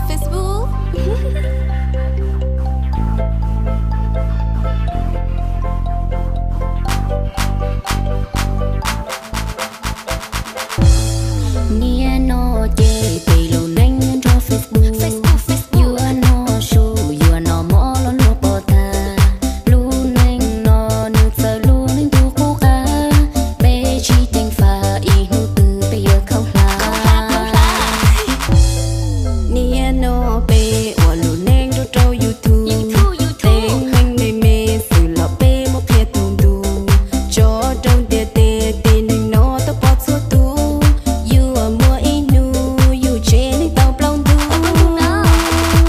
Facebook. Nia no che pe lo nang cho Facebook. You are no show, you are no more lo no pota. Lu nang no nu sa lu nang tu ku ka. Pe chi teng fa I nu tu pe yo khau la. Nia no pe wa lu nang cho trâu YouTube. Teng nang nei me su lo pe mo phe tung du. Cho trong tia tia tia nang no to pot so tu. You are more in nu, you training tao plong du.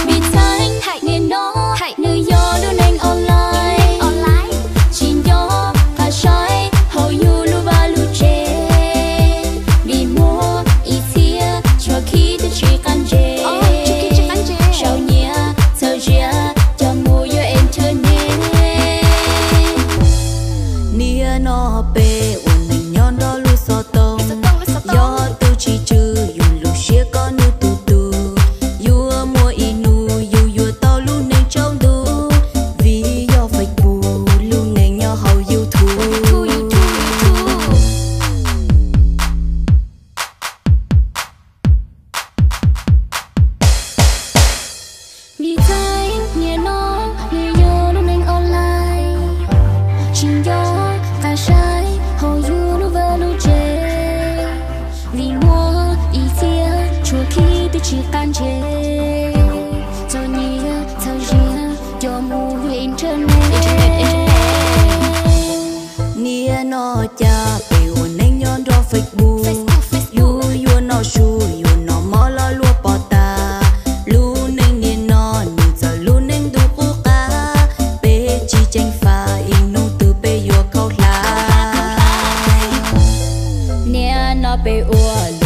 Bị thanh hãy nên nó, hãy nơi yo luôn anh online. Chỉ yo và soi, how you lu va lu che. Vì mua ít thia, cho khi tôi chỉ cần che. Sao nhia, sao chia, cho mua yo internet. Nia no pe, uốn anh nhon đó lu so tông. Yo tu chỉ chư, you lu xia con nu tu tu. You are more in nu, you tao lu nên trong du. Vì yo phải bù, lu nên yo how you thu. Vì thấy nhẹ nó, nhẹ yo lu nên online. Chỉ yo và sai, how you lu va lu che. Vì mua ý thia, chua khi tôi chỉ can che. Cho nhia, sao chia, cho mua internet. Nia no cha, pe uốn anh nhon cho Facebook. You no show, you no more lo lua pota. Lu neng nia no, nu sa lu neng du ku ka. Pe chi cheng fa, ing nu tu pe yo khau la. Nia no pe uốn